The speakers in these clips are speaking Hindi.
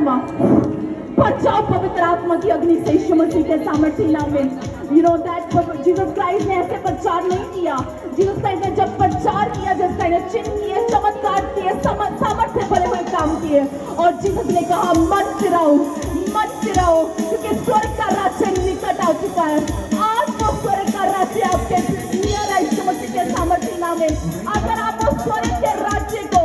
बचाओ पवित्र आत्मा की अग्नि से यीशु मसीह के सामर्थ्य नाम में। You know that Jesus Christ ने ऐसे प्रचार नहीं किया। जीसस क्राइस्ट ने जब प्रचार किया, जिस तरह चिन्ह किए, चमत्कार किए, सामर्थ्य भरे हुए काम किए, और जीसस ने कहा मत चिराओ, क्योंकि स्वर्ग का राज्य निकट आ चुका है। आज वो स्वर्ग का राज्य आपके नियर है यीशु मसीह के सामर्थ्य नाम में। अगर आप उस स्वर्ग के राज्य को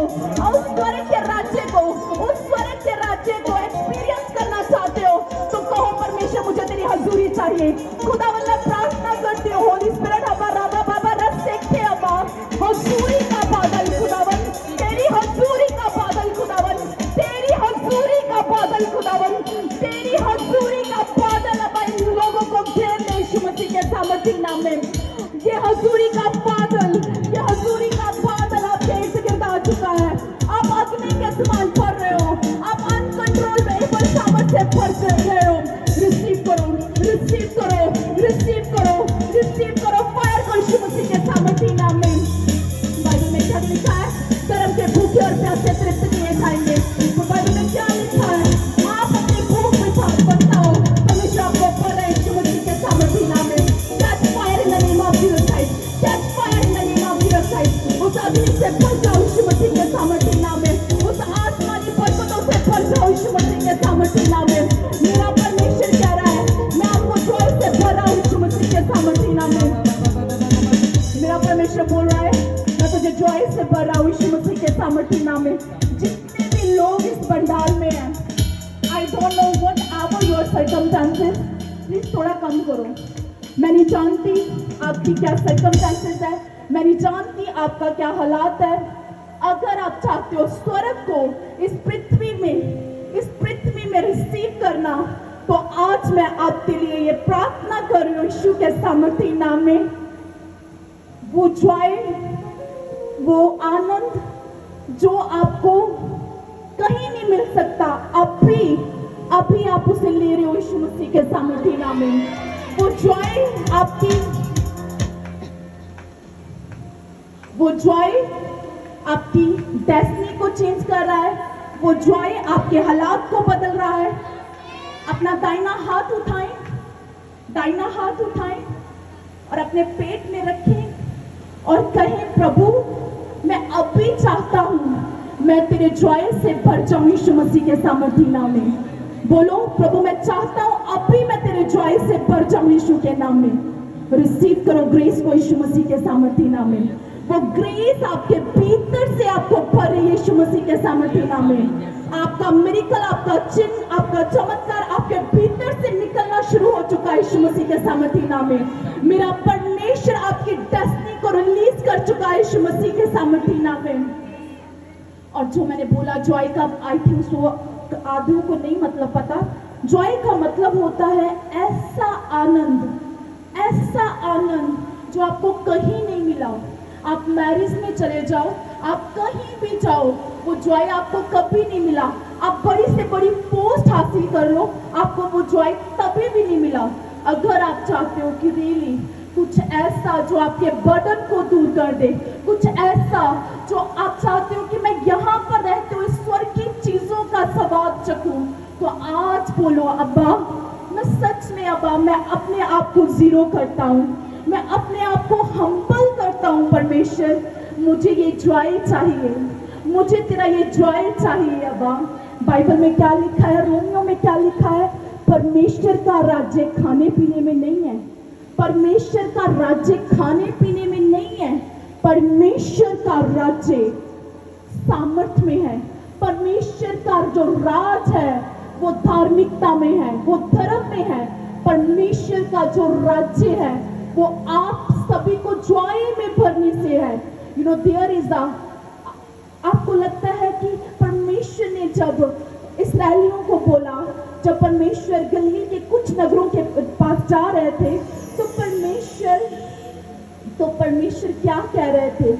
एक्सपीरियंस करना चाहते हो तो कहो परमेश्वर मुझे तेरी हजूरी चाहिए। खुदावंद मैं प्रार्थना करती हूँ, होली स्पिरिट हमारा बाबा रस देखे अब्बा, हजूरी का बादल खुदावंद, तेरी हजूरी का बादल खुदावंद, तेरी हजूरी का बादल खुदावंद, तेरी हजूरी का बादल अब्बा इन लोगों को घेर ले यीशु मसीह के सामर्थ्य नाम में। ये हजूरी का बादल आपके इर्द गिर्द आ चुका है। आप अग्नि के समान भर रहे हो, आप अनकंट्रोल में ऊपर सामर्थ से भर रहे हो। रिसीव करो फायर को यीशु मसीह के सामर्थ्य नाम में। बाइबल में क्या लिखा है? धर्म के भूखे और प्यासे तृप्त किए जाएंगे। तो बाइबल में क्या लिखा है? आप अपनी भूख बताओ, परमेश्वर आपको भर रहे यीशु मसीह के सामर्थ्य नाम में। Catch fire in the name of Jesus Christ, catch fire in the name of Jesus Christ. उस अग्नि से भर जाओ यीशु मसीह के सामर्थ्य नाम में। उस आसमानी बरकतों से भर जाओ यीशु मसीह के सामर्थ्य नाम में। मेरा परमेश्वर कह रहा है मैं आपको जॉय से भर रहा हूं यीशु मसीह के सामर्थ्य नाम में। मेरा परमेश्वर बोल रहा है मैं तुझे जॉय से भर रहा हूं यीशु मसीह के सामर्थ्य नाम में। जितने भी लोग इस पंडाल में हैं, I don't know what our your circumstances, please थोड़ा कम करो। मैं नहीं जानती आपकी क्या सर्कमस्टेंसेस है, मैं नहीं जानती आपका क्या हालात है। अगर आप चाहते हो स्वर्ग को इस पृथ्वी में रिसीव करना, तो आज मैं आपके लिए ये प्रार्थना कर रही हूँ यीशु के सामर्थ्य नाम में। वो जॉय, वो आनंद जो आपको कहीं नहीं मिल सकता, अभी आप उसे ले रहे हो यीशु मसीह के सामर्थ्य नाम में। वो जॉय आपकी डेस्टिनी को चेंज कर रहा है। वो जॉय आपके हालात को बदल रहा है। अपना दाहिना हाथ उठाएं और अपने पेट में रखें और कहें प्रभु मैं अभी चाहता हूं मैं तेरे जॉय से भर जाऊं यीशु मसीह के सामर्थ्य नाम में। बोलो प्रभु मैं चाहता हूं अभी मैं तेरे जॉय से भर जाऊं यीशु के नाम में। रिसीव करो ग्रेस को यीशु मसीह के सामर्थ्य नाम में। वो ग्रेस आपके भीतर से आपको भरे यीशु मसीह के सामर्थ्य नाम में। आपका मिरेकल, आपका चिन्ह, आपका चमत्कार आपके भीतर से निकलना शुरू हो चुका है यीशु मसीह के सामर्थ्य नाम में। मेरा परमेश्वर आपकी डेस्टिनी को रिलीज कर चुका है यीशु मसीह के सामर्थ्य नाम में। और जो मैंने बोला जॉय का, आई थिंक सो आधुओं को नहीं मतलब पता। जॉय का मतलब होता है ऐसा आनंद जो आपको कहीं नहीं मिला। आप मैरिज में चले जाओ, आप कहीं भी जाओ, वो जॉय आपको कभी नहीं मिला। आप बड़ी से बड़ी पोस्ट हासिल कर लो, आपको वो जॉय कभी भी नहीं मिला। अगर आप चाहते हो कि रियली कुछ ऐसा जो आपके बर्डन को दूर कर दे, कुछ ऐसा जो आप चाहते हो कि मैं यहाँ पर रहते हुए स्वर्ग की चीजों का स्वाद चखूं, तो आज बोलो अब्बा मैं सच में अब्बा मैं अपने आप को जीरो करता हूँ, मैं अपने आप को हम्बल करता हूँ। परमेश्वर मुझे ये जॉय चाहिए, मुझे तेरा ये जॉय चाहिए अब्बा। बाइबल में क्या लिखा है? रोमियो में क्या लिखा है? परमेश्वर का राज्य खाने पीने में नहीं है। परमेश्वर का राज्य खाने पीने में नहीं है। परमेश्वर का राज्य सामर्थ में है। परमेश्वर का जो राज है वो धार्मिकता में है, वो धर्म में है। परमेश्वर का जो राज्य है वो आप सभी को जॉय में भरने से है। You know there is a, आपको लगता है कि परमेश्वर ने जब इस्राएलियों को बोला, जब परमेश्वर गलील के कुछ नगरों के पास जा रहे थे, तो परमेश्वर क्या कह रहे थे?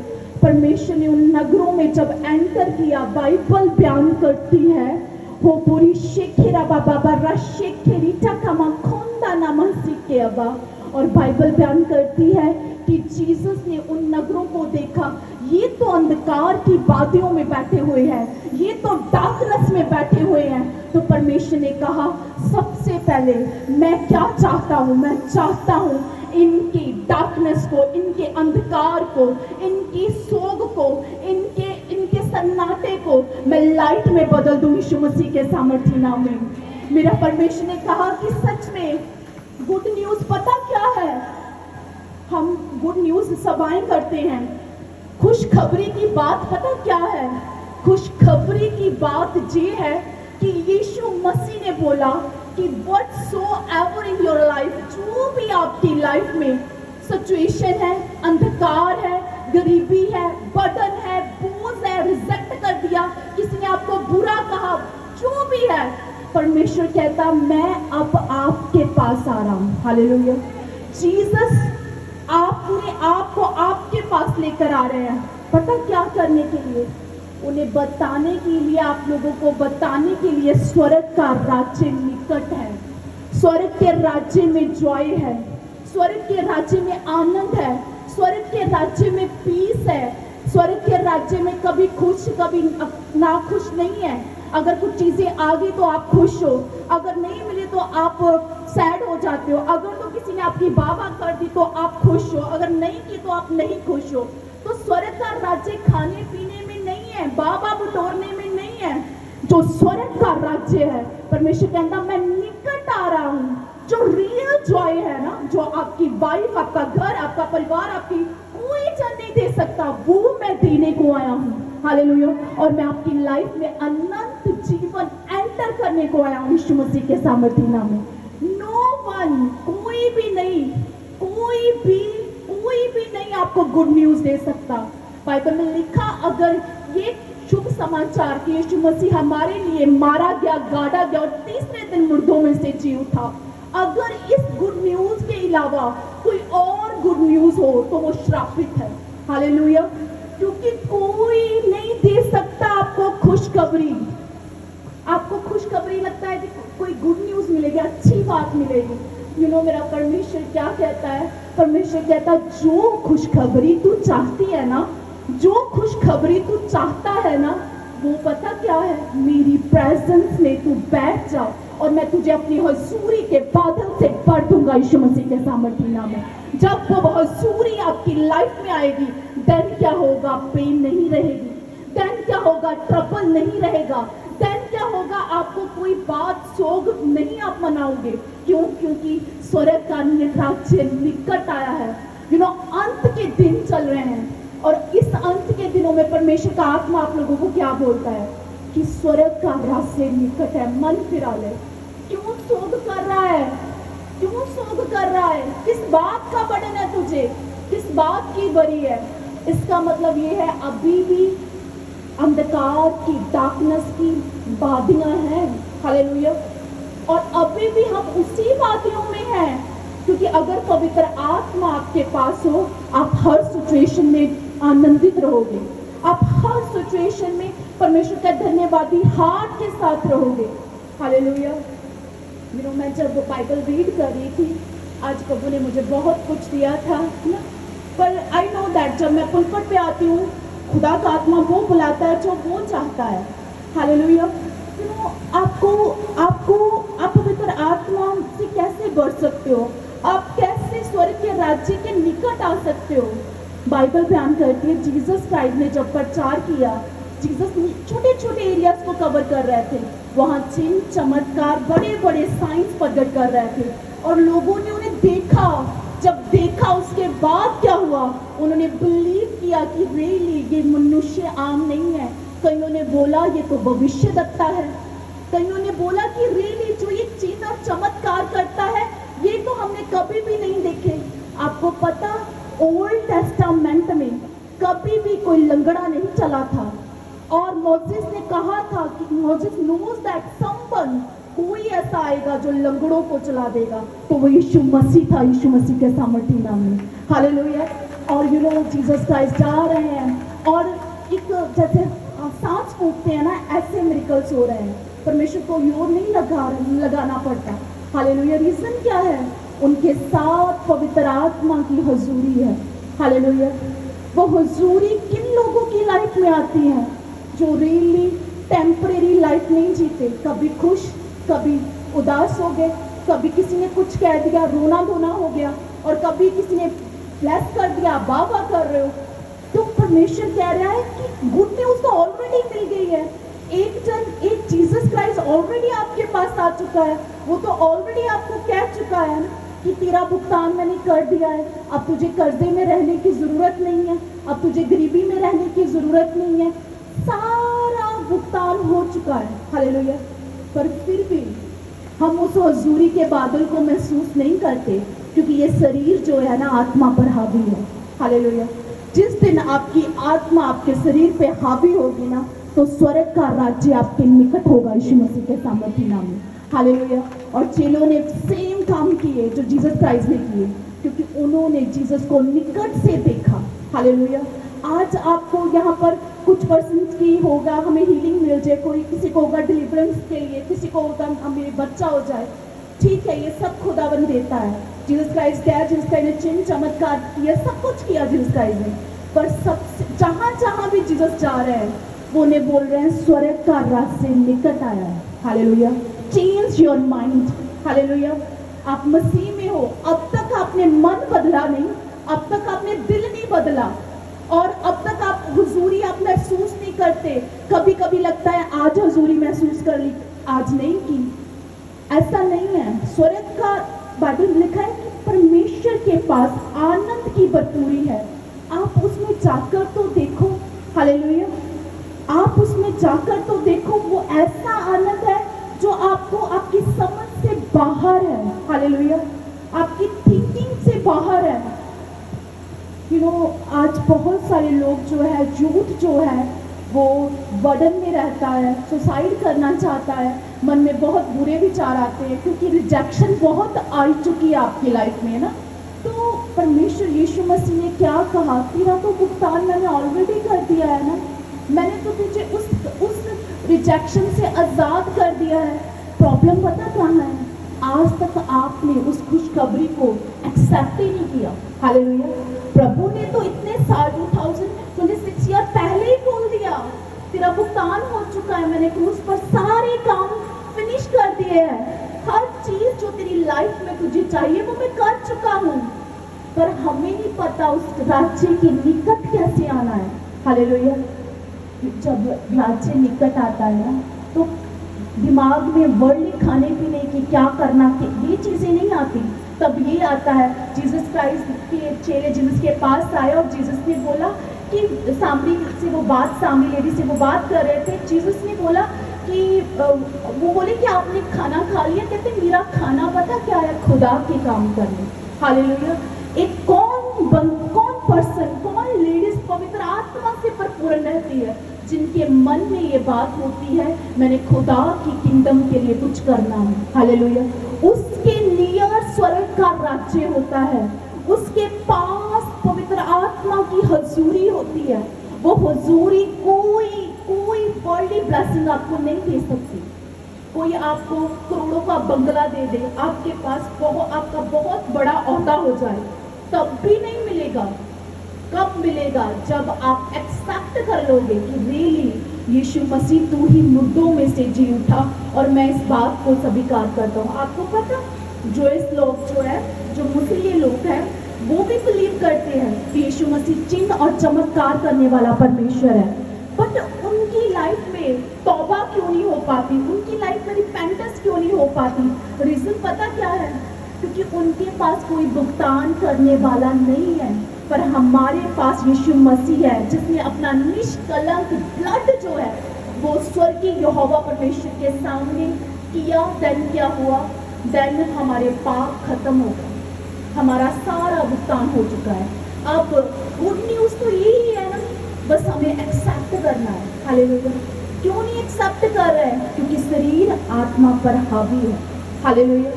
परमेश्वर ने उन नगरों में जब एंटर किया, बाइबल बयान करती है हो पूरी शेखेरा बाबा रशेखेरीटा कमा खोंदा नामा सीखे अबा। और बाइबल बयान करती है कि जीसस ने उन नगरों को देखा, ये तो अंधकार की वादियों में बैठे हुए हैं, ये तो डार्कनेस में बैठे हुए हैं। तो परमेश्वर ने कहा सबसे पहले मैं क्या चाहता हूँ, मैं चाहता हूँ इनकी डार्कनेस को, इनके अंधकार को, इनकी सोग को, इनके सन्नाटे को मैं लाइट में बदल दूं यीशु मसीह के सामर्थी नाम में। मेरा परमेश्वर ने कहा कि सच में गुड न्यूज पता क्या है, हम गुड न्यूज सभाएं करते हैं, खुशखबरी की बात पता क्या है, खुशखबरी की बात ये है कि यीशु मसीह ने बोला कि whatsoever in your life, जो भी आपकी लाइफ में सिचुएशन है, अंधकार है, गरीबी है, बर्डन है, बोझ है, रिजेक्ट कर दिया, किसी ने आपको बुरा कहा, जो भी है, परमेश्वर कहता मैं अब आपके पास आ रहा हूं। हालेलुया। जीसस अपने आप को आपके पास लेकर आ रहे हैं। पता क्या करने के लिए? उन्हें बताने के लिए, आप लोगों को बताने के लिए स्वर्ग का राज्य निकट है, स्वर्ग के राज्य में जॉय है, स्वर्ग के राज्य में आनंद है, स्वर्ग के राज्य में पीस है, स्वर्ग के राज्य में कभी खुश कभी ना खुश नहीं है। अगर कुछ चीजें आ गई तो आप खुश हो, अगर नहीं मिले तो आप सैड हो जाते हो, अगर तो किसी ने आपकी वाह कर दी तो आप खुश हो, अगर नहीं की तो आप नहीं खुश हो। तो स्वर्ग का राज्य खाने पीने में नहीं है, बाबा बटोरने में नहीं है। जो स्वर्ग का राज्य है, परमेश्वर कहता मैं निकट आ रहा हूं। जो रियल जॉय है ना, जो आपकी वाइफ, आपका घर, आपका परिवार, आपकी कोई जन नहीं दे सकता, वो मैं देने को आया हूँ। हालेलुया। और मैं आपकी लाइफ में अनंत जीवन एंटर करने को आया हूँ यीशु मसीह के सामर्थी नाम में। नो वन, कोई भी नहीं, कोई भी नहीं आपको गुड न्यूज दे सकता। बाइबल में लिखा, अगर ये शुभ समाचार कि यीशु मसीह हमारे लिए मारा गया, गाड़ा गया और तीसरे दिन मुर्दों में से जी उठा, अगर इस गुड न्यूज के अलावा कोई और गुड न्यूज हो तो वो श्रापित है। हालेलुया। क्योंकि कोई नहीं दे सकता आपको खुशखबरी। आपको खुशखबरी लगता है कि कोई गुड न्यूज मिलेगी, अच्छी बात मिलेगी। मेरा परमेश्वर क्या कहता है? परमेश्वर कहता जो खुशखबरी तू चाहती है ना, जो खुशखबरी तू चाहता है ना, वो पता क्या है? मेरी प्रेजेंस में तू बैठ जा और मैं तुझे अपनी हजूरी के बादल से भर दूंगा यीशु मसीह के सामर्थी नाम में। जब वो हजूरी आपकी लाइफ में आएगी, देन क्या होगा? पेन नहीं रहेगी, देन क्या होगा? ट्रबल नहीं रहेगा, देन क्या होगा? आपको कोई बात सोग नहीं आप मनाओगे। क्यों? क्योंकि स्वर्ग का राज्य निकट आया है। अंत के दिन चल रहे हैं और इस अंत के दिनों में परमेश्वर का आत्मा आप लोगों को क्या बोलता है कि स्वर्ग का राज्य निकट है, मन फिरा ले। क्यों सोग कर रहा है? क्यों सोग कर रहा है? किस बात का बर्डन है तुझे? किस बात की बरी है? इसका मतलब ये है अभी भी अंधकार की, डार्कनेस की वादियां हैं। हालेलुया। और अभी भी हम उसी वादियों में हैं, क्योंकि अगर पवित्र आत्मा आपके पास हो, आप हर सिचुएशन में आनंदित रहोगे, आप हर सिचुएशन में परमेश्वर का धन्यवादी हार्ट के साथ रहोगे। हालेलुया। मैं जब बाइबल रीड कर रही थी, आज प्रभु ने मुझे बहुत कुछ दिया था ना, पर आई नो दैट जब मैं पुलपट पे आती हूँ, खुदा का आत्मा वो बुलाता है जो वो चाहता है। हालेलुया। आप पवित्र आत्मा से कैसे बढ़ सकते हो? आप कैसे स्वर्ग के राज्य के निकट आ सकते हो? बाइबल बयान करती है जीसस क्राइस्ट ने जब प्रचार किया, जीसस छोटे छोटे एरियाज को कवर कर रहे थे, वहाँ चिन्ह चमत्कार, बड़े बड़े साइंस प्रकट कर रहे थे और लोगों ने उन्हें देखा। जब देखा उसके बाद क्या हुआ? उन्होंने बिलीव किया कि रियली ये मनुष्य आम नहीं है। कईयों ने बोला ये तो भविष्यद्वक्ता है, कईयों ने बोला कि रियली जो ये चिन्ह और चमत्कार करता है ये तो हमने कभी भी नहीं देखे। आपको पता, ओल्ड टेस्टामेंट में कभी भी कोई लंगड़ा नहीं चला था और मोसेस ने कहा था कि मोसेस नोज दैट समवन, कोई ऐसा आएगा जो लंगड़ों को चला देगा, तो वो यीशु मसीह था, यीशु मसीह के सामर्थी नाम में। हालेलुया। और जीसस क्राइस्ट जा रहे हैं और एक जैसे सांस फूकते हैं ना, ऐसे मिरेकल्स हो रहे हैं। परमेश्वर को योर नहीं लगाना पड़ता। हालेलुया। रीजन क्या है? उनके साथ पवित्र आत्मा की हजूरी है, हालेलुया। वो हुजूरी किन लोगों की लाइफ में आती है? जो रियली टेम्परेरी लाइफ नहीं जीते, कभी खुश कभी उदास हो गए, कभी किसी ने कुछ कह दिया रोना धोना हो गया, और कभी किसी ने ब्लेस कर दिया वाह वाह कर रहे हो। तो परमेश्वर कह रहा है कि गुड न्यूज तो ऑलरेडी मिल गई है। एक जीसस क्राइस्ट ऑलरेडी आपके पास आ चुका है। वो तो ऑलरेडी आपको कह चुका है कि तेरा भुगतान मैंने कर दिया है। अब तुझे कर्जे में रहने की जरूरत नहीं है, अब तुझे गरीबी में रहने की जरूरत नहीं है, सारा भुगतान हो चुका है। हालेलुया। पर फिर भी हम उस हुजूरी के बादल को महसूस नहीं करते, क्योंकि ये शरीर जो है ना आत्मा पर हावी है। हालेलुया। जिस दिन आपकी आत्मा आपके शरीर पे हावी होगी ना, तो स्वर्ग का राज्य आपके निकट होगा यीशु मसीह के सामर्थ्य नाम में। हालेलुया। और चेलों ने सेम काम किए जो जीसस क्राइस्ट ने किए, क्योंकि उन्होंने जीसस को निकट से देखा। हालेलुया। आज आपको यहाँ पर कुछ पर्सन की होगा हमें हीलिंग मिल जाए, कोई किसी को होगा डिलीवरेंस के लिए, किसी को होगा हमें बच्चा हो जाए। ठीक है, ये सब खुदावन देता है। जीसस क्राइस्ट क्या है? जीसस क्राइस्ट ने चिन्ह चमत्कार किया, सब कुछ किया जीसस क्राइस्ट ने। पर सबसे जहाँ जहाँ भी जीसस जा रहे हैं, वो उन्हें बोल रहे हैं स्वर्ग का राज्य निकट आया है। Hallelujah. Change your mind. Hallelujah. आप मसीह में हो, अब तक आपने मन बदला नहीं, अब तक आपने दिल नहीं बदला, और अब तक आप हुजूरी आप महसूस नहीं करते। कभी कभी लगता है आज हुजूरी महसूस कर ली, आज नहीं की। ऐसा नहीं है। स्वर्ग का बाइबल में लिखा है कि परमेश्वर के पास आनंद की भरपूरी है। आप उसमें जाकर तो देखो। हालेलुया। आप उसमें जाकर तो देखो। वो ऐसा आनंद है जो आपको आपकी समझ से बाहर है। हालेलुया। आपकी थिंकिंग से बाहर है। आज बहुत सारे लोग जो है, यूथ जो है वो बर्डन में रहता है, सुसाइड करना चाहता है, मन में बहुत बुरे विचार आते हैं, क्योंकि रिजेक्शन बहुत आ चुकी है आपकी लाइफ में ना। तो परमेश्वर यीशु मसीह ने क्या कहा? तेरा तो भुगतान मैंने ऑलरेडी कर दिया है ना, मैंने तो तुझे उस रिजेक्शन से आज़ाद कर दिया है। प्रॉब्लम पता कहाँ है? आज तक आपने उस खुशखबरी को एक्सेप्ट ही नहीं किया। हालेलुया। प्रभु ने तो इतने साल 2026 ईयर पहले ही बोल दिया, तेरा भुगतान हो चुका है, मैंने क्रूस पर सारे काम फिनिश कर दिए हैं। हर चीज जो तेरी लाइफ में तुझे चाहिए वो मैं कर चुका हूँ। पर हमें नहीं पता उस राज्य के निकट कैसे आना है। हालेलुया। जब राज्य निकट आता है ना, तो दिमाग में वर्ल्डली खाने पीने की क्या करना, ये चीजें नहीं आती। तब ये आता है, जीसस क्राइस्ट के चेले जीसस के पास आए और जीसस ने बोला कि सामरी लेडी से वो बात कर रहे थे। जीसस ने बोला कि वो बोले कि आपने खाना खा लिया? कहते मेरा खाना पता क्या है? खुदा के काम करने। हालेलुया। एक कौन पर्सन, कौन लेडीज पवित्र आत्मा से परिपूर्ण रहती है, जिनके मन में ये बात होती है मैंने खुदा की किंगडम के लिए कुछ करना है। हालेलुया। उसके नियर स्वर्ग का राज्य होता है, उसके पास पवित्र आत्मा की हुजूरी होती है। वो हुजूरी कोई वर्ल्डली ब्लेसिंग आपको नहीं दे सकती। कोई आपको करोड़ों का बंगला दे दे, आपके पास आपका बहुत बड़ा ओहदा हो जाए, तब भी नहीं मिलेगा। कब मिलेगा? जब आप एक्सेप्ट कर लोगे कि रियली यीशु मसीह तू ही मुर्दों में से जी उठा, और मैं इस बात को स्वीकार करता हूँ। आपको पता, जो इस लोग जो है, जो मुस्लिम लोग हैं, वो भी बिलीव करते हैं कि यीशु मसीह चिन्ह और चमत्कार करने वाला परमेश्वर है। बट उनकी लाइफ में तौबा क्यों नहीं हो पाती? उनकी लाइफ में रिपेंटेंस क्यों नहीं हो पाती? रीजन पता क्या है? क्योंकि उनके पास कोई भुगतान करने वाला नहीं है। पर हमारे पास यीशु मसीह है, जिसने अपना निष्कलंक ब्लड जो है वो स्वर्गीय यहोवा परमेश्वर के सामने किया। देन क्या हुआ? देन हमारे पाप खत्म हो गए, हमारा सारा भुगतान हो चुका है। अब गुड न्यूज तो यही है ना, बस हमें एक्सेप्ट करना है। हालेलुया। क्यों नहीं एक्सेप्ट कर रहे हैं? क्योंकि शरीर आत्मा पर हावी है। हालेलुया।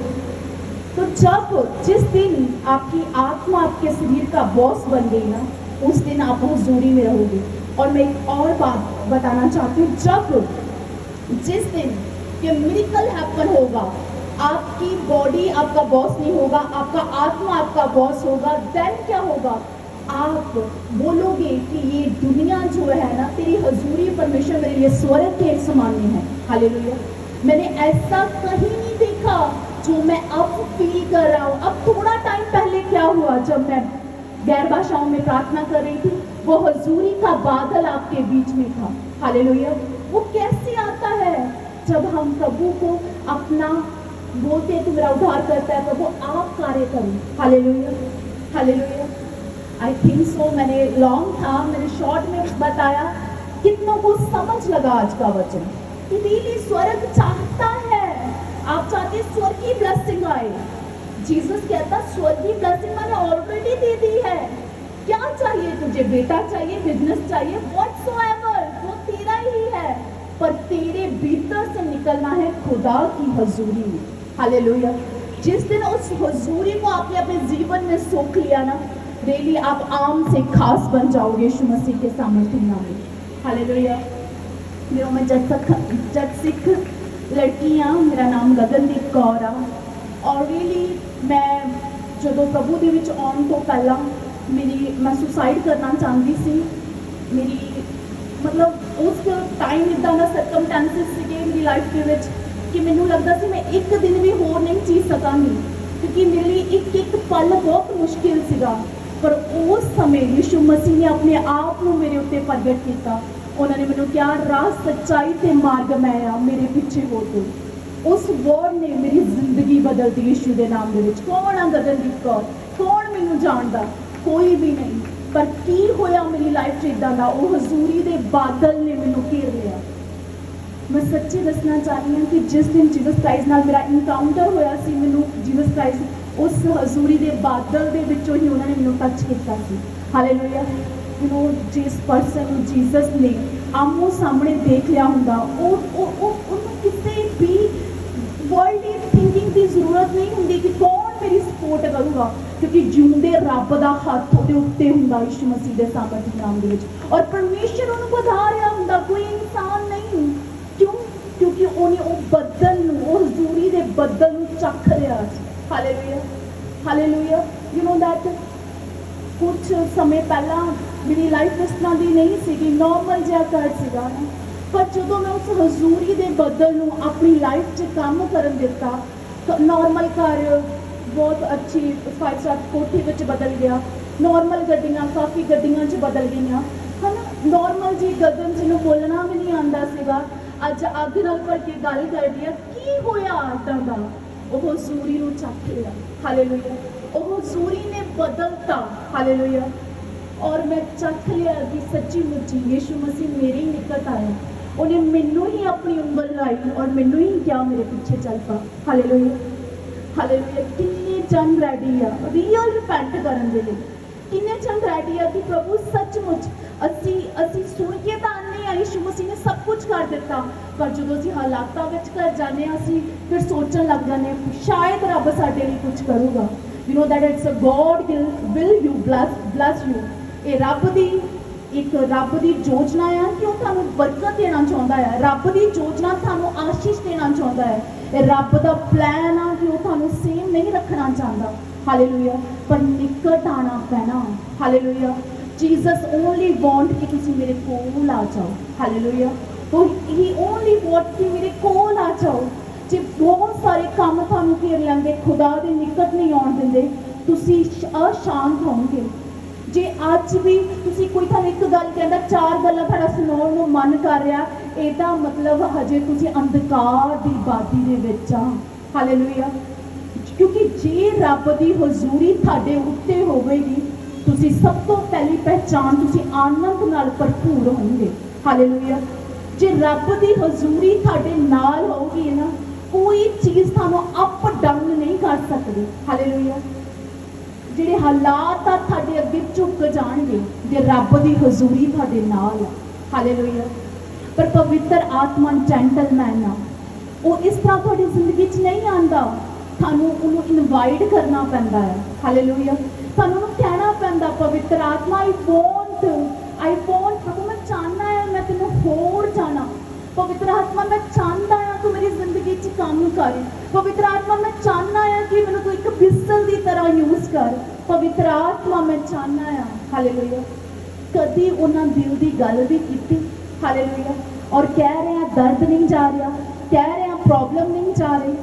तो जिस दिन आपकी आत्मा आपके शरीर का बॉस बन गई ना, उस दिन आप हुजूरी में रहोगे। और मैं एक और बात बताना चाहती हूँ, जिस दिन ये मिरेकल हैपन होगा, आपकी बॉडी आपका बॉस नहीं होगा, आपका आत्मा आपका बॉस होगा। देन क्या होगा? आप बोलोगे कि ये दुनिया जो है ना, तेरी हजूरी परमेश्वर मेरे लिए स्वर्ग के समान है। हालेलुया। मैंने ऐसा कहीं नहीं देखा जो मैं अब फील कर रहा हूँ। अब थोड़ा टाइम पहले क्या हुआ, जब मैं गैर भाषाओं में प्रार्थना कर रही थी, वो हजूरी का बादल आपके बीच में था। हालेलुया। वो कैसे आता है? जब हम प्रभु को अपना बोलते हैं, तू मेरा उद्धार करता है प्रभु, आप कार्य करो। Hallelujah, hallelujah. I think so मैंने लॉन्ग था, मैंने शॉर्ट में बताया। कितनों को समझ लगा आज का वचन? इसीलिए स्वर्ग चाहता है, आप चाहते स्वर्ग की ब्लेसिंग आए। जीसस कहता स्वर्गीय ब्लेसिंग मैंने ऑलरेडी दे दी है। क्या चाहिए तुझे? बेटा चाहिए, बिजनेस चाहिए, व्हाटसोएवर, वो तेरा ही है, पर तेरे भीतर से निकलना है खुदा की हजूरी। हालेलुया। जिस दिन उस हजूरी को आपने अपने जीवन में सोख लिया ना, रियली आप आम से खास बन जाओगे यीशु मसीह के सामर्थ्य नाम में। हालेलुया। मेरा मैं जट सिख लड़की हाँ, मेरा नाम गगनदीप कौर आ। और रियली मैं जो प्रभु ਦੇ ਵਿੱਚ ਆਉਣ ਤੋਂ ਪਹਿਲਾਂ मैं सुसाइड करना चाहती सी। मेरी मतलब उस टाइम इदा का सरकमस्टेंसिस सीगे मेरी लाइफ के विच कि मैनू लगता सी मैं एक दिन भी होर नहीं जी सकांगी, क्योंकि मेरे लिए एक एक पल बहुत मुश्किल सीगा। पर उस समय यीशु मसीह ने अपने आप को मेरे उत्ते प्रगट किया। उन्होंने मैनू क्या राह सच्चाई ते मार्ग मैं आ, मेरे पीछे हो तो। उस वर्ड ने मेरी जिंदगी बदल दी यीशु के नाम दे विच। कौन आ गगनदीप कौर? कौन मैनू जानदा? कोई भी नहीं। पर की होया मेरी लाइफ इदा का, वो हजूरी के बादल ने मैनू घेर लिया। मैं सच्ची दसना चाहती हूँ कि जिस दिन जीसस क्राइस्ट नाल मेरा इनकाउंटर होया सी, मैनू जीसस क्राइस्ट उस हजूरी के बादल के विचों ही उन्होंने मैनू टच किया सी। हालेलुया। यू नो, जिस परसन जीसस ने आमो सामने देख लिया हुंदा, किसी भी वर्ल्डली थिंकिंग की जरूरत नहीं होंगी कि कौन मेरी सपोर्ट करूँगा, क्योंकि जिंदे रब का हाथ वो उत्ते हुंदा यीशु मसीह के सामर्थ्य नाम दे विच। और परमेश्वर उन्होंने बधा रहा हुंदा, कोई इंसान नहीं। क्यों? क्योंकि उन्हें वो बदल नूं, वो हजूरी के बदल नूं चख रहा सी। Hallelujah, hallelujah. You know that कुछ समय पहला मेरी लाइफ इस तरह की नहीं सी, नॉर्मल जिहा घर सीगा, पर जो मैं उस हजूरी के बदल नूं अपनी लाइफ च काम करन दिता, नॉर्मल घर बहुत अच्छी 5 स्टार कोठी विच बदल गया, नॉर्मल गड्डियां काफ़ी गड्डियां च बदल गई है ना। नॉर्मल जी गगन जिन्होंने बोलना भी नहीं आता सीगा, अज अग नाल भर के गल करदी है। की होया इदां दा? वो हजूरी नूं चख लिया। हालेलुया। वो हजूरी ने बदलता। हालेलुया। और मैं चख लिया कि सच्ची मुच्ची यीशु मसीह मेरे ही निकट आया। उन्हें मैनू ही अपनी उंगल लाई और मैनू ही क्या मेरे पीछे चल पा। Hallelujah, hallelujah. किन्ने जन रेडी आ रियल रिपेंट करन दे लई, किन्ने जन रेडी आ कि प्रभु सचमुच असी सुन के तो आने आ यीशु मसीह ने सब कुछ कर दिता, पर जो असीं हालातां विच कर जाने असीं फिर सोचन लग जाने शायद रब साडे लई कुछ करूगा। You know that it's a God will you bless you. ये रब की योजना है कि वो थानू बरकत देना चाहता है। रब की योजना थानू आशीष देना चाहता है। ये रब का प्लान आ कि वो थानू सेम नहीं रखना चाहता। हालेलुया। पर निकट आना पैना। हालेलुया। जीसस ओनली वांट कि तुसी मेरे कोल आ जाओ। हालेलुया। तो ही ओनली वांट कि मेरे कोल आ जाओ। जे बहुत सारे काम थानू घेर लेंगे, खुदा दे निकट नहीं आउण दिंदे, तुसी अशांत होवोगे। जे अज भी तुसी कोई थानू एक गल कहंदा, 4 गल्लां थाड़ा सुनाउण नूं मन कर रहा, इहदा मतलब हजे तुसी अंधकार दी बादी दे विच आ। हालेलुया। क्योंकि जे रब दी हजूरी थाडे उत्ते होवेगी, तुसी सब तो पहली पहचान तुसी आनंद नाल भरपूर होंगे। हालेलुया। जे रब दी हजूरी थाडे नाल होगी ना, कोई चीज़ थानू अप डाउन नहीं कर सकती। हालेलुया। जिहड़े हालात थाडे अगे झुक जाणगे जे रब दी हजूरी थाडे नाल है। हालेलुया। पर पवित्र आत्मा जेंटलमैन आ, वो इस तरह थोड़ी जिंदगी च नहीं आंदा, थानू उन्होंने इनवाइट करना पैंदा है। हालेलुया। थानू कहना पैंदा, पवित्र आत्मा आई वॉन्ट प्रभु मैं चाहना है, मैं तेनू होर जाना। पवित्र आत्मा मैं चाहता है तू मेरी जिंदगी च काम कर। पवित्र आत्मा मैं चाहना है कि मैनू तू एक बिस्सल की तरह यूज कर। ਪਵਿੱਤਰ ਆਤਮਾ ਮੈਂ ਚਾਹੁੰਦਾ ਆ ਹਾਲੇਲੂਇਆ ਕਦੀ ਉਹਨਾਂ ਦਿਲ ਦੀ ਗੱਲ ਵੀ ਕੀਤੀ ਹਾਲੇਲੂਇਆ ਔਰ ਕਹਿ ਰਿਹਾ ਦਰਦ ਨਹੀਂ ਜਾ ਰਿਹਾ ਕਹਿ ਰਿਹਾ ਪ੍ਰੋਬਲਮ ਨਹੀਂ ਜਾ ਰਹੀ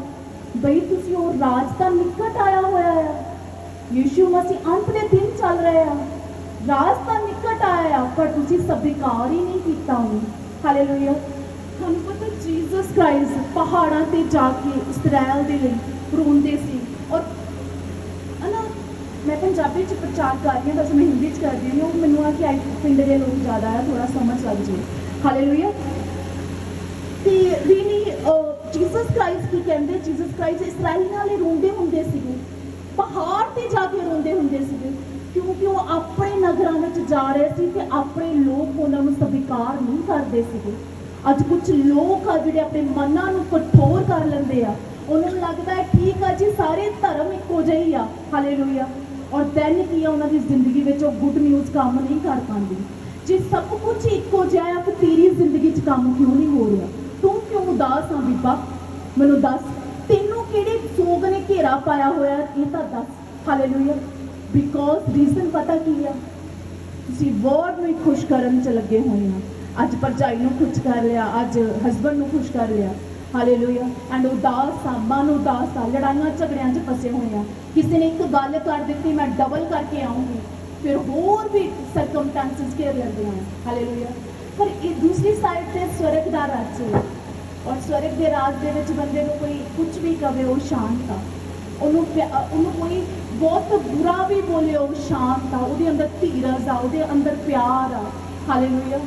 ਬਈ ਤੁਸੀਂ ਉਹ ਰਾਜ ਤਾਂ ਨਿਕਟ ਆਇਆ ਹੋਇਆ ਆ ਯਿਸੂ ਮਸੀਹ ਅੰਤ ਦੇ ਦਿਨ ਚੱਲ ਰਹੇ ਆ ਰਾਜ ਤਾਂ ਨਿਕਟ ਆਇਆ ਆ ਪਰ ਤੁਸੀਂ ਸਵੀਕਾਰ ਹੀ ਨਹੀਂ ਕੀਤਾ ਉਹਨੂੰ ਹਾਲੇਲੂਇਆ ਤੁਹਾਨੂੰ ਪਤਾ ਜੀਸਸ ਕ੍ਰਾਈਸਟ ਪਹਾੜਾਂ ਤੇ ਜਾ ਕੇ ਇਸਰਾਇਲ ਦੇ ਲਈ ਰੋਂਦੇ ਸੀ ਔਰ ਨਾ ਮੈਂ ਪੰਜਾਬੀ ਚ ਪ੍ਰਚਾਰ ਕਰ ਰਹੀ ਹਾਂ ਬਸ ਮੈਂ ਹਿੰਦੀ ਚ ਕਰਦੀ ਹਾਂ ਉਹ ਮੈਨੂੰ ਆ ਕਿ ਆਈ ਪਿੰਡ ਦੇ ਲੋਕ ਜ਼ਿਆਦਾ ਆ ਥੋੜਾ ਸਮਝ ਲੱਗ ਜੇ ਹਾਲੇਲੂਇਆ ਤੇ ਰੀਲੀ ਜੀਸਸ ਕ੍ਰਾਈਸਟ ਕੀ ਕਹਿੰਦੇ ਜੀਸਸ ਕ੍ਰਾਈਸਟ ਇਸਰਾਇਲ ਨਾਲੇ ਰੋਂਦੇ ਹੁੰਦੇ ਸੀਗੇ ਪਹਾੜ ਤੇ ਜਾ ਕੇ ਰੋਂਦੇ ਹੁੰਦੇ ਸੀਗੇ ਕਿਉਂਕਿ ਉਹ ਆਪਣੇ ਨਗਰਾਂ ਵਿੱਚ ਜਾ ਰਹੇ ਸੀ ਤੇ ਆਪਣੇ ਲੋਕ ਉਹਨਾਂ ਨੂੰ ਸਵੀਕਾਰ ਨਹੀਂ ਕਰਦੇ ਸੀਗੇ ਅੱਜ ਕੁਝ ਲੋਕ ਆ ਜਿਹੜੇ ਆਪਣੇ ਮਨਾਂ ਨੂੰ ਕਠੋਰ ਕਰ ਲੈਂਦੇ ਆ ਉਹਨਾਂ ਨੂੰ ਲੱਗਦਾ ਹੈ ਠੀਕ ਆ ਜੀ ਸਾਰੇ ਧਰਮ ਇੱਕੋ ਜਿਹੇ ਹੀ ਆ ਹਾਲੇਲੂਇਆ ਔਰ ਦੈਨ ਕੀ ਆ ਉਹਨਾਂ ਦੀ ਜ਼ਿੰਦਗੀ ਵਿੱਚ ਉਹ ਗੁੱਡ ਨਿਊਜ਼ ਕੰਮ ਨਹੀਂ ਕਰ ਪਾਉਂਦੀ ਜੇ ਸਭ ਕੁਝ ਇੱਕੋ ਜਿਹਾ ਆ ਤਾਂ ਤੇਰੀ ਜ਼ਿੰਦਗੀ 'ਚ ਕੰਮ ਕਿਉਂ ਨਹੀਂ ਹੋ ਰਿਹਾ ਤੂੰ ਕਿਉਂ ਉਦਾਸ ਆ ਬੀਬਾ ਮੈਨੂੰ ਦੱਸ ਤੈਨੂੰ ਕਿਹੜੇ ਸੋਗ ਨੇ ਘੇਰਾ ਪਾਇਆ ਹੋਇਆ ਇਹ ਤਾਂ ਦੱਸ ਹਾਲੇਲੂਇਆ ਬਿਕੋਜ਼ ਰੀਜ਼ਨ ਪਤਾ ਕੀ ਆ ਤੁਸੀਂ ਵਰਡ ਨੂੰ ਖੁਸ਼ ਕਰਨ 'ਚ ਲੱਗੇ ਹੋਏ ਆ ਅੱਜ ਭਰਜਾਈ ਨੂੰ ਖੁਸ਼ ਕਰ ਲਿਆ ਅੱਜ ਹਸਬੈਂਡ ਨੂੰ ਖੁਸ਼ ਕਰ ਲਿਆ ਹਾਲੇਲੂਇਆ ਐਂਡ ਉਦਾਸ ਆ ਮਨ ਉਦਾਸ ਆ ਲੜਾਈਆਂ ਝਗੜਿਆਂ 'ਚ ਫਸੇ ਹੋਏ ਆ ਕਿਸੇ ਨੇ ਇੱਕ ਗੱਲ ਕਰ ਦਿੱਤੀ ਮੈਂ ਡਬਲ ਕਰਕੇ ਆਉਂਗੀ ਫਿਰ ਹੋਰ ਵੀ ਸਰਕਮਸਟੈਂਸਸ ਘੇਰ ਲੈਂਦੇ ਆ ਹਾਲੇਲੂਇਆ ਪਰ ਇਹ ਦੂਸਰੀ ਸਾਈਡ ਤੇ ਸਵਰਗ ਦਾ ਰਾਜ ਹੈ ਔਰ ਸਵਰਗ ਦੇ ਰਾਜ ਦੇ ਵਿੱਚ ਬੰਦੇ ਨੂੰ ਕੋਈ ਕੁਝ ਵੀ ਕਵੇ ਉਹ ਸ਼ਾਂਤ ਆ ਉਹਨੂੰ ਕੋਈ ਬਹੁਤ ਬੁਰਾ ਵੀ ਬੋਲੇ ਉਹ ਸ਼ਾਂਤ ਆ ਉਹਦੇ ਅੰਦਰ ਧੀਰਜ ਆ ਉਹਦੇ ਅੰਦਰ ਪਿਆਰ ਆ ਹਾਲੇਲੂਇਆ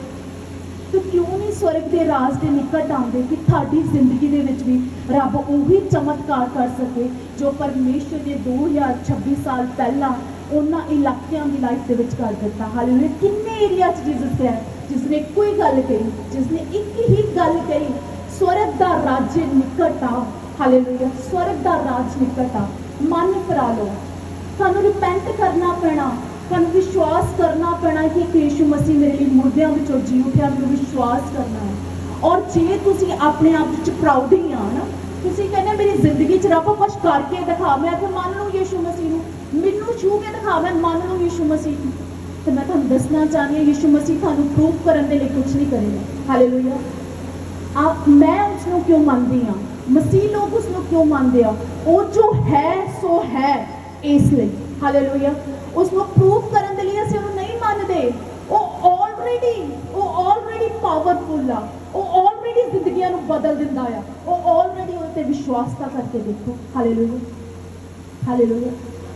ਤੂੰ ਕਿਉਂ ਨਹੀਂ ਸਵਰਗ ਦੇ ਰਾਜ ਦੇ ਨਿਕਟ ਆਉਂਦੇ ਕਿ ਤੁਹਾਡੀ ਜ਼ਿੰਦਗੀ ਦੇ ਵਿੱਚ ਵੀ ਰੱਬ ਉਹੀ ਚਮਤਕਾਰ ਕਰ ਸਕੇ ਜੋ ਪਰਮੇਸ਼ਰ ਨੇ 2026 ਸਾਲ ਪਹਿਲਾਂ ਉਹਨਾਂ ਇਲਾਕਿਆਂ ਦੀ ਲਾਈਫ ਦੇ ਵਿੱਚ ਕਰ ਦਿੱਤਾ ਹਾਲੇਲੂਇਆ ਕਿੰਨੇ ਏਰੀਆ 'ਚ ਜੀਸਸ ਹੈ ਜਿਸ ਨੇ ਕੋਈ ਗੱਲ ਕਹੀ ਜਿਸ ਨੇ ਇੱਕ ਹੀ ਗੱਲ ਕਹੀ ਸਵਰਗ ਦਾ ਰਾਜ ਨਿਕਟ ਆ ਹਾਲੇਲੂਇਆ ਸਵਰਗ ਦਾ ਰਾਜ ਨਿਕਟ ਆ ਮਨ ਫਰਾ ਲਓ ਸਾਨੂੰ ਰਿਪੈਂਟ ਕਰਨਾ ਪੈਣਾ ਤੁਹਾਨੂੰ ਵਿਸ਼ਵਾਸ ਕਰਨਾ ਪੈਣਾ ਕਿ ਯਿਸੂ ਮਸੀਹ ਮੇਰੇ ਲਈ ਮੁਰਦਿਆਂ ਵਿੱਚੋਂ ਜੀ ਉੱਠਿਆ ਮੈਨੂੰ ਵਿਸ਼ਵਾਸ ਕਰਨਾ ਹੈ ਔਰ ਜੇ ਤੁਸੀਂ ਆਪਣੇ ਆਪ ਵਿੱਚ ਪ੍ਰਾਊਡ ਹੀ ਆ ਨਾ ਤੁਸੀਂ ਕਹਿੰਦੇ ਮੇਰੀ ਜ਼ਿੰਦਗੀ 'ਚ ਰੱਬ ਕੁਛ ਕਰਕੇ ਦਿਖਾ ਮੈਂ ਫਿਰ ਮੰਨ ਲਊ ਯਿਸੂ ਮਸੀਹ ਨੂੰ ਮੈਨੂੰ ਛੂ ਕੇ ਦਿਖਾ ਮੈਂ ਮੰਨ ਲਊ ਯਿਸੂ ਮਸੀਹ ਨੂੰ ਤੇ ਮੈਂ ਤੁਹਾਨੂੰ ਦੱਸਣਾ ਚਾਹੁੰਦੀ ਹਾਂ ਯਿਸੂ ਮਸੀਹ ਤੁਹਾਨੂੰ ਪ੍ਰੂਵ ਕਰਨ ਦੇ ਲਈ ਕੁਝ ਨਹੀਂ ਕਰੇਗਾ ਹਾਲੇਲੂਇਆ ਮੈਂ ਉਸ ਨੂੰ ਕਿਉਂ ਮੰਨਦੀ ਹਾਂ ਮਸੀਹ ਲੋਕ ਉਸ ਨੂੰ ਕਿਉਂ ਮੰਨਦੇ ਆ ਉਹ ਜੋ ਹੈ ਸੋ ਹੈ ਇਸ ਲਈ ਹਾਲੇਲੂਇਆ ਉਸ ਨੂੰ ਪ੍ਰੂਵ ਕਰਨ ਦੇ ਲਈ ਅਸੀਂ ਉਹਨੂੰ ਨਹੀਂ ਮੰਨਦੇ ਉਹ ਆਲਰੇਡੀ ਪਾਵਰਫੁਲ ਆ ਉਹ ਆਲਰੇਡੀ ਜ਼ਿੰਦਗੀਆਂ ਨੂੰ ਬਦਲ ਦਿੰਦਾ ਆ ਉਹ ਆਲਰੇਡੀ ਉਹਦੇ ਤੇ ਵਿਸ਼ਵਾਸ ਤਾਂ ਕਰਕੇ ਦੇਖੋ hallelujah hallelujah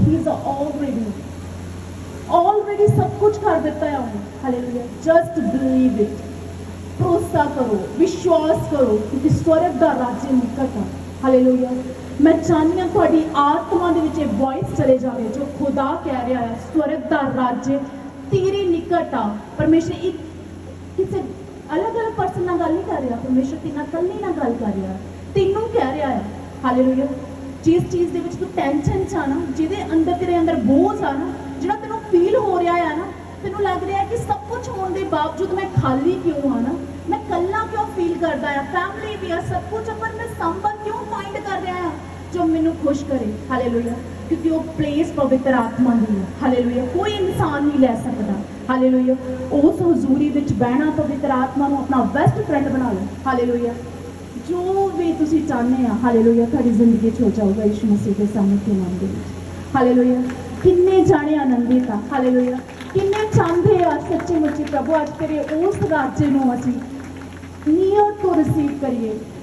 he is already ਸਭ ਕੁਝ ਕਰ ਦਿੱਤਾ ਹੈ ਉਹਨੇ ਹਾਲੇਲੂਇਆ ਜਸਟ ਬਲੀਵ ਇਟ ਭਰੋਸਾ ਕਰੋ ਵਿਸ਼ਵਾਸ ਕਰੋ ਕਿ ਸਵਰਗ ਦਾ ਰਾਜ ਨਿਕਟ ਆ ਹਾਲੇਲੂਇਆ ਮੈਂ ਚਾਹੁੰਦੀ ਹਾਂ ਤੁਹਾਡੀ ਆਤਮਾ ਦੇ ਵਿੱਚ ਇਹ ਵੌਇਸ ਚਲੇ ਜਾਵੇ ਜੋ ਖੁਦਾ ਕਹਿ ਰਿਹਾ ਹੈ ਸਵਰਗ ਦਾ ਰਾਜ ਤੇਰੇ ਨਿਕਟ ਆ ਪਰਮੇਸ਼ਰ ਇੱਕ ਕਿਸੇ ਅਲੱਗ-ਅਲੱਗ ਪਰਸਨ ਨਾਲ ਗੱਲ ਨਹੀਂ ਕਰ ਰਿਹਾ ਪਰਮੇਸ਼ਰ ਤੇਰੇ ਨਾਲ ਇਕੱਲੀ ਨਾਲ ਗੱਲ ਕਰ ਰਿਹਾ ਤੈਨੂੰ ਕਹਿ ਰਿਹਾ ਹੈ ਹਾਲੇਲੂਇਆ ਜਿਸ ਚੀਜ਼ ਦੇ ਵਿੱਚ ਤੂੰ ਟੈਨਸ਼ਨ 'ਚ ਆ ਨਾ ਜਿਹਦੇ ਅੰਦਰ ਤੇਰੇ ਅੰਦਰ ਬੋਝ ਆ ਨਾ ਜਿਹੜਾ ਤੈਨੂੰ ਫੀਲ ਹੋ ਰਿਹਾ ਆ ਨਾ ਤੈਨੂੰ ਲੱਗ ਰਿਹਾ ਕਿ ਸਭ ਕੁਝ ਹੋਣ ਦੇ ਬਾਵਜੂਦ ਮੈਂ ਖਾਲੀ ਕਿਉਂ ਆ ਨਾ ਮੈਂ ਇਕੱਲਾ ਕਿਉਂ ਫੀਲ ਕਰਦਾ ਆ ਫੈਮਿਲੀ ਵੀ ਆ ਸਭ ਕੁਝ ਪਰ ਮੈਂ ਸੰਬੰਧ ਕਿਉਂ ਫਾਈਂਡ ਕਰ ਰਿਹਾ ਆ ਜੋ ਮੈਨੂੰ ਖੁਸ਼ ਕਰੇ ਹਾਲੇਲੂਇਆ ਕਿਉਂਕਿ ਉਹ ਪਲੇਸ ਪਵਿੱਤਰ ਆਤਮਾ ਦੀ ਹੈ ਹਾਲੇਲੂਇਆ ਕੋਈ ਇਨਸਾਨ ਨਹੀਂ ਲੈ ਸਕਦਾ ਹਾਲੇਲੂਇਆ ਉਸ ਹਜ਼ੂਰੀ ਵਿੱਚ ਬਹਿਣਾ ਪਵਿੱਤਰ ਆਤਮਾ ਨੂੰ ਆਪਣਾ ਬੈਸਟ ਫਰੈਂਡ ਬਣਾ ਲਓ ਹਾਲੇਲੂਇਆ ਜੋ ਵੀ ਤੁਸੀਂ ਚਾਹੁੰਦੇ ਆ ਹਾਲੇਲੂਇਆ ਤੁਹਾਡੀ ਜ਼ਿੰਦਗੀ 'ਚ ਹੋ ਜਾਊਗਾ ਯਿਸੂ ਮਸੀਹ ਦੇ ਸਾਹਮਣੇ ਦੇ ਨਾਮ ਦੇ ਵਿੱਚ ਹਾਲੇਲੂਇਆ ਕਿੰਨੇ ਜਾਣੇ ਆਨੰਦਿਤ ਆ ਹਾਲੇਲੂਇਆ ਕਿੰਨੇ ਚਾਹੁੰਦੇ ਆ ਸੱਚੀ ਮੁੱਚੀ ਪ੍ਰਭੂ ਅੱਜ ਤੇਰੇ ਉਸ ਰਾਜ ਨੂੰ ਅਸੀਂ ਨੀਅਰ ਤੋਂ ਰਿਸੀਵ ਕਰੀਏ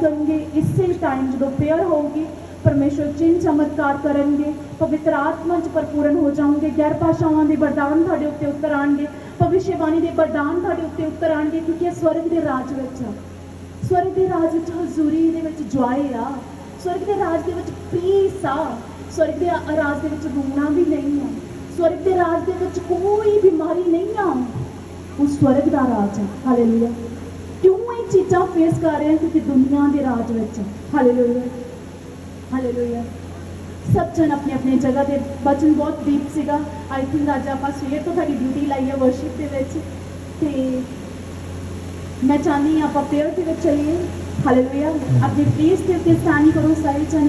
ਕਰੋਗੇ ਇਸੇ ਟਾਈਮ ਜਦੋਂ ਪ੍ਰੇਅਰ ਹੋਊਗੀ ਪਰਮੇਸ਼ਰ ਚਿੰਨ ਚਮਤਕਾਰ ਕਰਨਗੇ ਪਵਿੱਤਰ ਆਤਮਾ 'ਚ ਭਰਪੂਰਨ ਹੋ ਜਾਓਗੇ ਗੈਰ ਭਾਸ਼ਾਵਾਂ ਦੇ ਵਰਦਾਨ ਤੁਹਾਡੇ ਉੱਤੇ ਉਤਰ ਆਉਣਗੇ ਭਵਿਸ਼ਯਵਾਣੀ ਦੇ ਵਰਦਾਨ ਤੁਹਾਡੇ ਉੱਤੇ ਉਤਰ ਆਉਣਗੇ ਕਿਉਂਕਿ ਇਹ ਸਵਰਗ ਦੇ ਰਾਜ ਵਿੱਚ ਆ ਸਵਰਗ ਦੇ ਰਾਜ ਵਿੱਚ ਹਜ਼ੂਰੀ ਦੇ ਵਿੱਚ ਜੁਆਏ ਆ ਸਵਰਗ ਦੇ ਰਾਜ ਦੇ ਵਿੱਚ ਪੀਸ ਆ ਸਵਰਗ ਦੇ ਰਾਜ ਦੇ ਵਿੱਚ ਰੋਣਾ ਵੀ ਨਹੀਂ ਆ ਸਵਰਗ ਦੇ ਰਾਜ ਦੇ ਵਿੱਚ ਕੋਈ ਬਿਮਾਰੀ ਨਹੀਂ ਆ ਉਹ ਸਵਰਗ ਦਾ ਰਾਜ ਹੈ ਹਾਲੇਲੂਇਆ ਕਿਉਂ ਇਹ ਚੀਜ਼ਾਂ ਫੇਸ ਕਰ ਰਹੇ ਹਾਂ ਕਿਉਂਕਿ ਦੁਨੀਆ ਦੇ ਰਾਜ ਵਿੱਚ ਹਾਲੇਲੂਇਆ ਹਾਲੇਲੂਇਆ ਸਭ ਜਣ ਆਪਣੀ ਆਪਣੀ ਜਗ੍ਹਾ ਤੇ ਬਚਨ ਬਹੁਤ ਡੀਪ ਸੀਗਾ ਆਈ ਥਿੰਕ ਅੱਜ ਆਪਾਂ ਸਵੇਰ ਤੋਂ ਸਾਡੀ ਡਿਊਟੀ ਲਾਈ ਹੈ ਵਰਸ਼ਿਪ ਦੇ ਵਿੱਚ ਤੇ ਮੈਂ ਚਾਹੁੰਦੀ ਹਾਂ ਆਪਾਂ ਪ੍ਰੇਅਰ ਦੇ ਵਿੱਚ ਚੱਲੀਏ ਹਾਲੇਲੂਇਆ ਆਪਣੀ ਪਲੀਜ਼ ਤੇ ਸਟੈਂਡ ਕਰੋ ਸਾਰੇ ਜਣੇ